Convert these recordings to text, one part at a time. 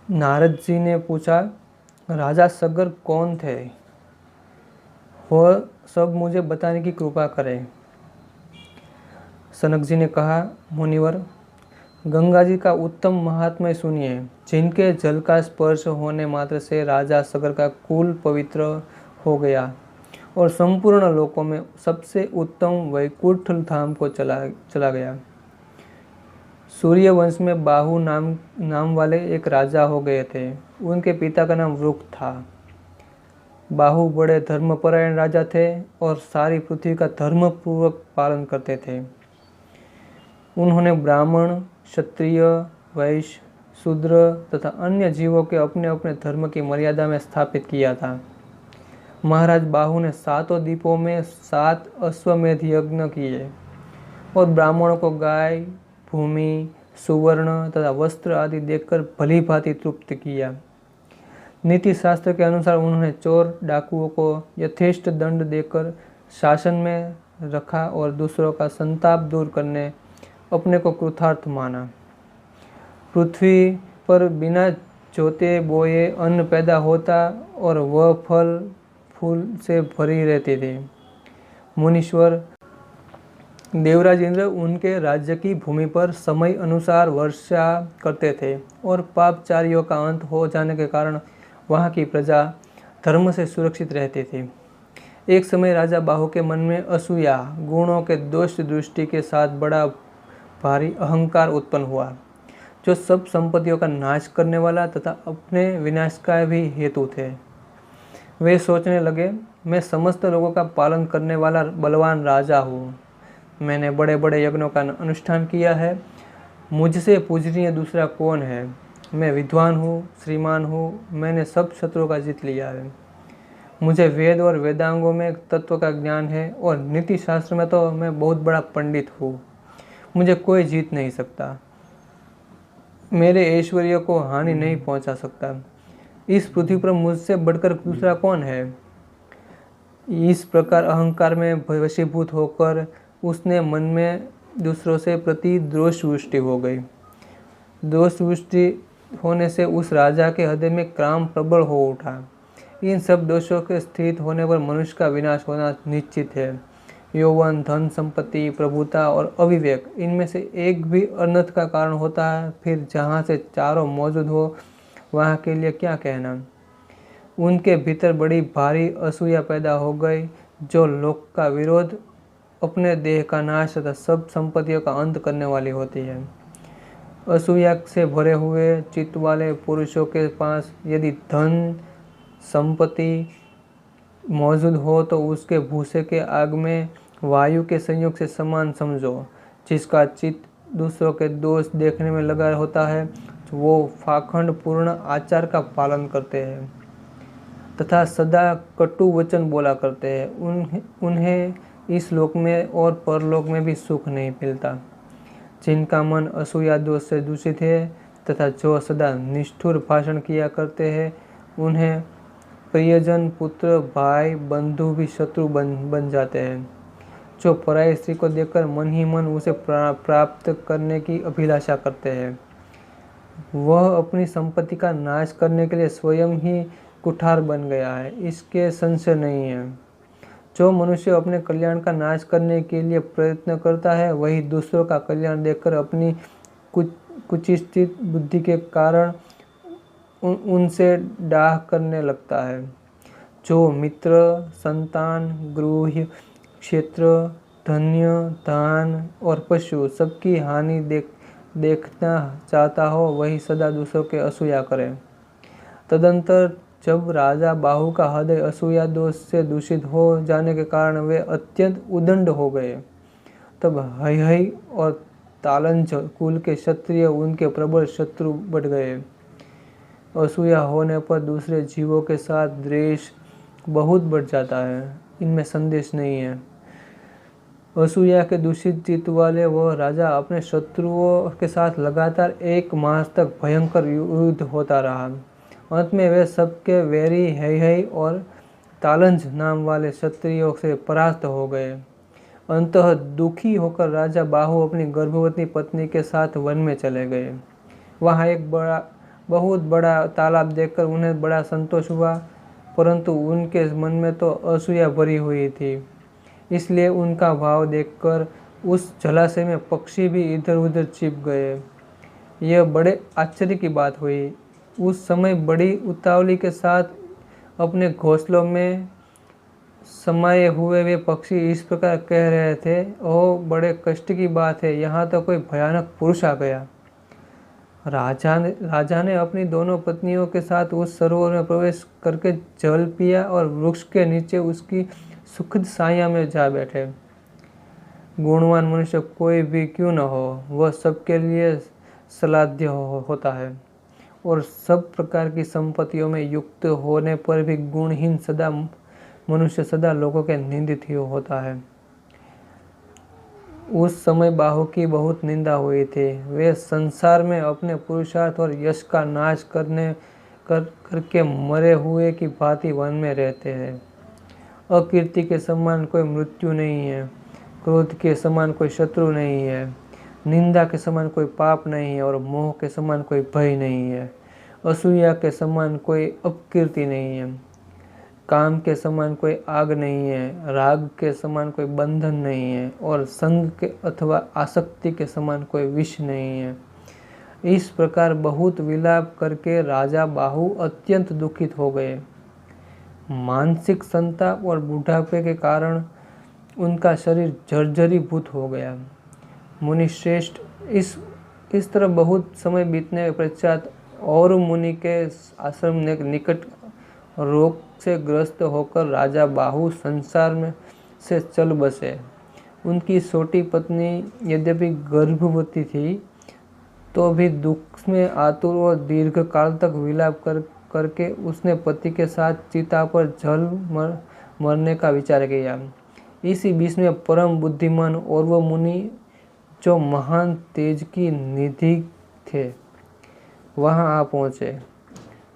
नारद जी ने पूछा, राजा सगर कौन थे? वह सब मुझे बताने की कृपा करें। सनक जी ने कहा, मुनिवर, गंगा जी का उत्तम महात्म्य सुनिए, जिनके जल का स्पर्श होने मात्र से राजा सगर का कुल पवित्र हो गया और संपूर्ण लोकों में सबसे उत्तम वैकुंठ धाम को चला गया। सूर्य वंश में बाहु नाम वाले एक राजा हो गए थे। उनके पिता का नाम वृक था। बाहु बड़े धर्मपरायण राजा थे और सारी पृथ्वी का धर्मपूर्वक पालन करते थे। उन्होंने ब्राह्मण, क्षत्रिय, वैश्य, शूद्र तथा अन्य जीवों के अपने अपने धर्म की मर्यादा में स्थापित किया था। महाराज बाहु ने 7 द्वीपों में 7 अश्वमेध यज्ञ किए और ब्राह्मणों को गाय, भूमि, सुवर्ण तथा वस्त्र आदि देकर भली भांति तृप्त किया। नीति शास्त्र के अनुसार उन्होंने चोर डाकुओं को यथेष्ट दंड देकर शासन में रखा और दूसरों का संताप दूर करने अपने को कृतार्थ माना। पृथ्वी पर बिना जोते बोए अन्न पैदा होता और वह फल फूल से भरी रहती थी। मुनीश्वर देवराज इंद्र उनके राज्य की भूमि पर समय अनुसार वर्षा करते थे और पापचारियों का अंत हो जाने के कारण वहाँ की प्रजा धर्म से सुरक्षित रहती थी। एक समय राजा बाहु के मन में असूया, गुणों के दोष दृष्टि के साथ बड़ा भारी अहंकार उत्पन्न हुआ, जो सब संपत्तियों का नाश करने वाला तथा अपने विनाश का भी हेतु थे। वे सोचने लगे, मैं समस्त लोगों का पालन करने वाला बलवान राजा हूँ। मैंने बड़े बड़े यज्ञों का अनुष्ठान किया है। मुझसे पूजनीय दूसरा कौन है? मैं विद्वान हूँ, श्रीमान हूँ। मैंने सब शत्रुओं का जीत लिया है। मुझे वेद और वेदांगों में तत्व का ज्ञान है और नीति शास्त्र में तो मैं बहुत बड़ा पंडित हूँ। मुझे कोई जीत नहीं सकता। मेरे ऐश्वर्य को हानि नहीं पहुँचा सकता। इस पृथ्वी पर मुझसे बढ़कर दूसरा कौन है? इस प्रकार अहंकार में वशीभूत होकर उसने मन में दूसरों से प्रति दोष वृष्टि हो गई। दोष वृष्टि होने से उस राजा के हृदय में काम प्रबल हो उठा। इन सब दोषों के स्थित होने पर मनुष्य का विनाश होना निश्चित है। यौवन, धन संपत्ति, प्रभुता और अविवेक, इनमें से एक भी अनर्थ का कारण होता है। फिर जहाँ से चारों मौजूद हो वहाँ के लिए क्या कहना। उनके भीतर बड़ी भारी असूया पैदा हो गई, जो लोक का विरोध, अपने देह का नाश तथा सब संपत्तियों का अंत करने वाली होती है। असूया से भरे हुए चित्त वाले पुरुषों के पास यदि धन संपत्ति मौजूद हो तो उसके भूसे के आग में वायु के संयोग से समान समझो। जिसका चित्त दूसरों के दोष देखने में लगा होता है, वो पाखंड पूर्ण आचार का पालन करते हैं तथा सदा कटु वचन बोला करते हैं। उन्हें इस लोक में और परलोक में भी सुख नहीं मिलता। जिनका मन असूया दोष से दूषित है तथा जो सदा निष्ठुर भाषण किया करते हैं, उन्हें प्रियजन, पुत्र, भाई, बंधु भी शत्रु बन जाते हैं। जो पराई स्त्री को देखकर मन ही मन उसे प्राप्त करने की अभिलाषा करते हैं, वह अपनी संपत्ति का नाश करने के लिए स्वयं ही कुठार बन गया है, इसके संशय नहीं है। जो मनुष्य अपने कल्याण का नाश करने के लिए प्रयत्न करता है, वही दूसरों का कल्याण देखकर अपनी कुचित बुद्धि के कारण उनसे डाह करने लगता है। जो मित्र, संतान, गृह, क्षेत्र, धन्य, धान और पशु सबकी हानि देखना चाहता हो, वही सदा दूसरों के असूया करे। तदंतर जब राजा बाहु का हृदय असूया दोष से दूषित हो जाने के कारण वे अत्यंत उदंड हो गए, तब हय और तालंज कुल के क्षत्रिय उनके प्रबल शत्रु बढ़ गए। असूया होने पर दूसरे जीवों के साथ द्वेष बहुत बढ़ जाता है, इनमें संदेश नहीं है। असूया के दूषित चित्त वाले वह राजा अपने शत्रुओं के साथ लगातार 1 मास तक भयंकर युद्ध होता रहा। अंत में वे सबके वैरी हय और तालंज नाम वाले क्षत्रियों से परास्त हो गए। अंततः दुखी होकर राजा बाहु अपनी गर्भवती पत्नी के साथ वन में चले गए। वहाँ एक बहुत बड़ा तालाब देखकर उन्हें बड़ा संतोष हुआ, परंतु उनके मन में तो असूया भरी हुई थी। इसलिए उनका भाव देखकर उस जलाशय में पक्षी भी इधर उधर छिप गए। यह बड़े आश्चर्य की बात हुई। उस समय बड़ी उतावली के साथ अपने घोंसलों में समाये हुए वे पक्षी इस प्रकार कह रहे थे, ओह बड़े कष्ट की बात है, यहाँ तो कोई भयानक पुरुष आ गया। राजा ने अपनी दोनों पत्नियों के साथ उस सरोवर में प्रवेश करके जल पिया और वृक्ष के नीचे उसकी सुखद छाया में जा बैठे। गुणवान मनुष्य कोई भी क्यों न हो, वह सबके लिए सलाध्य होता है और सब प्रकार की संपत्तियों में युक्त होने पर भी गुणहीन मनुष्य सदा लोगों के निंदित ही होता है। उस समय बाहु की बहुत निंदा हुई थी। वे संसार में अपने पुरुषार्थ और यश का नाश करके मरे हुए की भांति वन में रहते हैं। अकीर्ति के समान कोई मृत्यु नहीं है, क्रोध के समान कोई शत्रु नहीं है, निंदा के समान कोई पाप नहीं है और मोह के समान कोई भय नहीं है। असूया के समान कोई अपकीर्ति नहीं है, काम के समान कोई आग नहीं है, राग के समान कोई बंधन नहीं है और संग के अथवा आसक्ति के समान कोई विष नहीं है। इस प्रकार बहुत विलाप करके राजा बाहु अत्यंत दुखित हो गए। मानसिक संताप और बुढ़ापे के कारण उनका शरीर जर्जरीभूत हो गया। मुनि श्रेष्ठ, इस तरह बहुत समय बीतने के पश्चात और मुनि के आश्रम के निकट रोग से ग्रस्त होकर राजा बाहु संसार में से चल बसे। उनकी छोटी पत्नी यद्यपि गर्भवती थी तो भी दुख में आतुर और दीर्घ काल तक विलाप करके उसने पति के साथ चिता पर जल मरने का विचार किया। इसी बीच में परम बुद्धिमान और वह मुनि जो महान तेज की निधि थे वहां आ पहुंचे।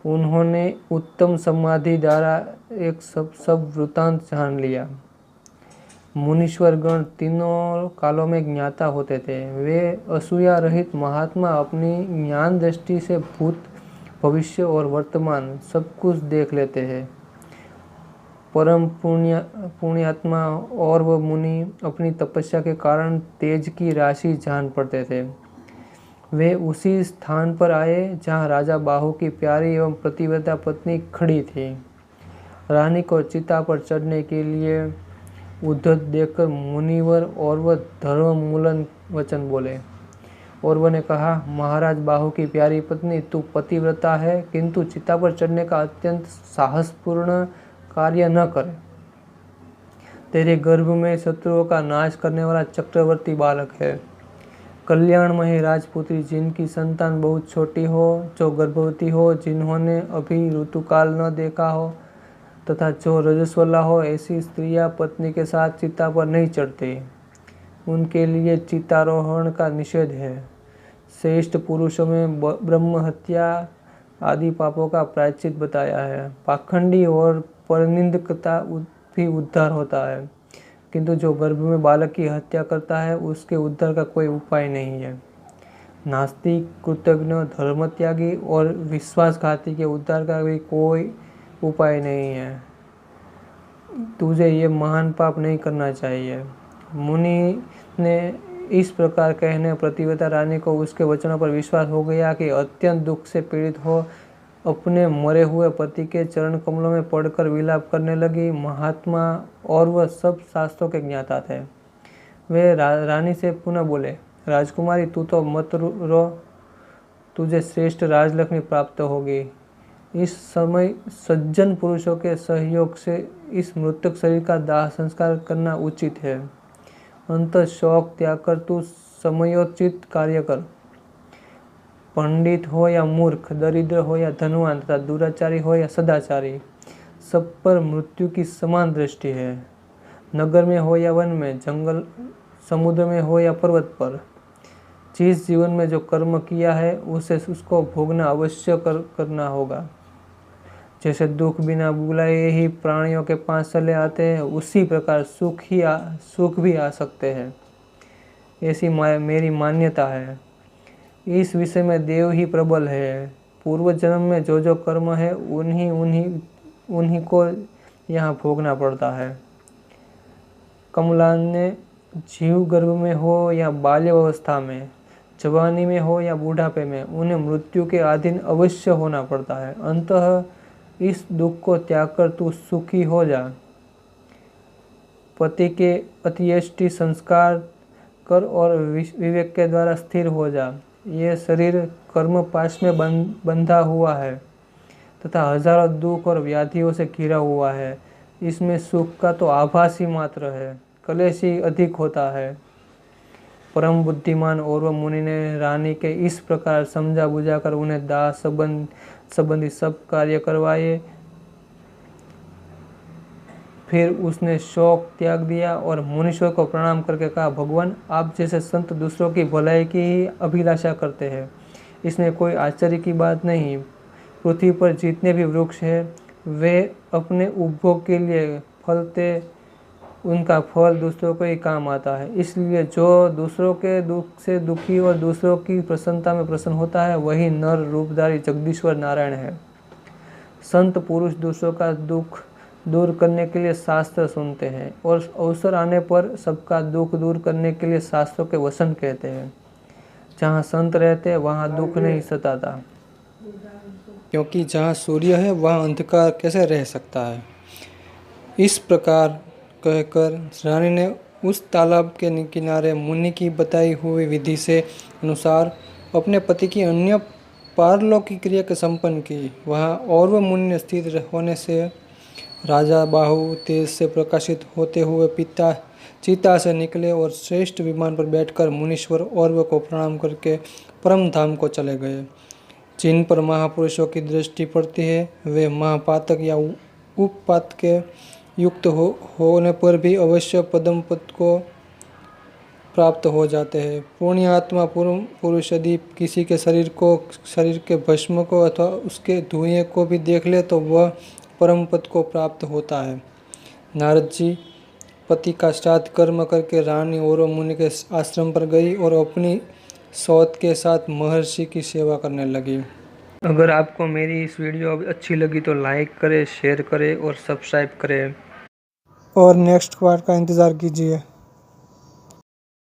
उन्होंने उत्तम समाधि द्वारा एक सब वृतांत जान लिया। मुनीश्वर गण तीनों कालों में ज्ञाता होते थे। वे असूया रहित महात्मा अपनी ज्ञान दृष्टि से भूत, भविष्य और वर्तमान सब कुछ देख लेते हैं। परम पुण्यात्मा और वह मुनि अपनी तपस्या के कारण तेज की राशि जान पड़ते थे। वे उसी स्थान पर आए जहाँ राजा बाहु की प्यारी एवं प्रतिव्रता पत्नी खड़ी थी। रानी को चिता पर चढ़ने के लिए उद्धत देखकर मुनिवर और वह धर्ममूलन वचन बोले। और वह ने कहा, महाराज बाहु की प्यारी पत्नी, तू पतिव्रता है किंतु चिता पर चढ़ने का अत्यंत साहसपूर्ण कार्य न करे। तेरे गर्भ में शत्रुओं का नाश करने वाला चक्रवर्ती बालक है। कल्याणमयी राजपुत्री जिनकी संतान बहुत छोटी हो, जो गर्भवती हो, जिन्होंने अभी ऋतुकाल न देखा हो तथा जो रजस्वला हो, ऐसी स्त्रियां पत्नी के साथ चिता पर नहीं चढ़ती। उनके लिए चितारोहण का निषेध है। श्रेष्ठ पुरुषों में ब्रह्म हत्या आदि पापों का प्रायश्चित बताया है। पाखंडी और परनिंदकता भी उद्धार होता है, किंतु जो गर्भ में बालक की हत्या करता है उसके उद्धार का कोई उपाय नहीं है। नास्तिक, कृतज्ञ, धर्मत्यागी और विश्वासघाती के उद्धार का भी कोई उपाय नहीं है। तुझे ये महान पाप नहीं करना चाहिए। मुनि ने इस प्रकार कहने प्रतिव्रता रानी को उसके वचनों पर विश्वास हो गया कि अत्यंत दुख से पीड़ित हो अपने मरे हुए पति के चरण कमलों में पड़कर विलाप करने लगी। महात्मा और वह सब शास्त्रों के ज्ञाता थे। वे रानी से पुनः बोले, राजकुमारी, तू तो मत रो, तुझे श्रेष्ठ राजलक्ष्मी प्राप्त होगी। इस समय सज्जन पुरुषों के सहयोग से इस मृतक शरीर का दाह संस्कार करना उचित है। अंत शोक त्याग कर तू समयोचित कार्य कर। पंडित हो या मूर्ख, दरिद्र हो या धनवान तथा दुराचारी हो या सदाचारी, सब पर मृत्यु की समान दृष्टि है। नगर में हो या वन में, जंगल समुद्र में हो या पर्वत पर, जिस जीवन में जो कर्म किया है उसे उसको भोगना अवश्य करना होगा। जैसे दुख बिना बुलाए ही प्राणियों के पास चले आते हैं, उसी प्रकार सुख भी आ सकते हैं। ऐसी मेरी मान्यता है। इस विषय में देव ही प्रबल है। पूर्व जन्म में जो जो कर्म है उन्हीं को यहाँ भोगना पड़ता है। कमलान ने जीव गर्भ में हो या बाल्यावस्था में, जवानी में हो या बूढ़ापे में, उन्हें मृत्यु के अधीन अवश्य होना पड़ता है। अंततः इस दुख को त्याग कर तू सुखी हो जा। पति के अत्येष्टि संस्कार कर और विवेक के द्वारा स्थिर हो जा। ये शरीर कर्म पाश में बंधा हुआ है तथा हजारों दुख और व्याधियों से घिरा हुआ है। इसमें सुख का तो आभास ही मात्र है, कलेश ही अधिक होता है। परम बुद्धिमान औरव मुनि ने रानी के इस प्रकार समझा बुझाकर उन्हें दाह संबंधी सब कार्य करवाए। फिर उसने शोक त्याग दिया और मुनीश्वर को प्रणाम करके कहा, भगवान, आप जैसे संत दूसरों की भलाई की ही अभिलाषा करते हैं, इसमें कोई आश्चर्य की बात नहीं। पृथ्वी पर जितने भी वृक्ष हैं वे अपने उपभोग के लिए फलते, उनका फल दूसरों को ही काम आता है। इसलिए जो दूसरों के दुख से दुखी और दूसरों की प्रसन्नता में प्रसन्न होता है वही नर रूपधारी जगदीश्वर नारायण है। संत पुरुष दूसरों का दुख दूर करने के लिए शास्त्र सुनते हैं और अवसर आने पर सबका दुख दूर करने के लिए शास्त्रों के वचन कहते हैं। जहाँ संत रहते हैं वहाँ दुख नहीं सताता, क्योंकि जहाँ सूर्य है वहाँ अंधकार कैसे रह सकता है। इस प्रकार कहकर रानी ने उस तालाब के किनारे मुनि की बताई हुई विधि से अनुसार अपने पति की अन्य पारलौकिक क्रिया के संपन्न की। वहाँ औरव मुनि स्थित होने से राजा बाहु तेज से प्रकाशित होते हुए चिता से निकले और श्रेष्ठ विमान पर बैठकर मुनीश्वर औरव को प्रणाम करके परम धाम को चले गए। जिन पर महापुरुषों की दृष्टि पड़ती है वे महापातक या उपपात के युक्त होने पर भी अवश्य पदम पद को प्राप्त हो जाते हैं। पुण्यात्मा पुरुष यदि किसी के शरीर के भस्म को अथवा उसके धुएं को भी देख ले तो वह परम पद को प्राप्त होता है। नारद जी पति का श्राद्ध कर्म करके रानी औरव मुनि के आश्रम पर गई और अपनी सौत के साथ महर्षि की सेवा करने लगी। अगर आपको मेरी इस वीडियो अच्छी लगी तो लाइक करें, शेयर करें और सब्सक्राइब करें। और नेक्स्ट पार्ट का इंतज़ार कीजिए।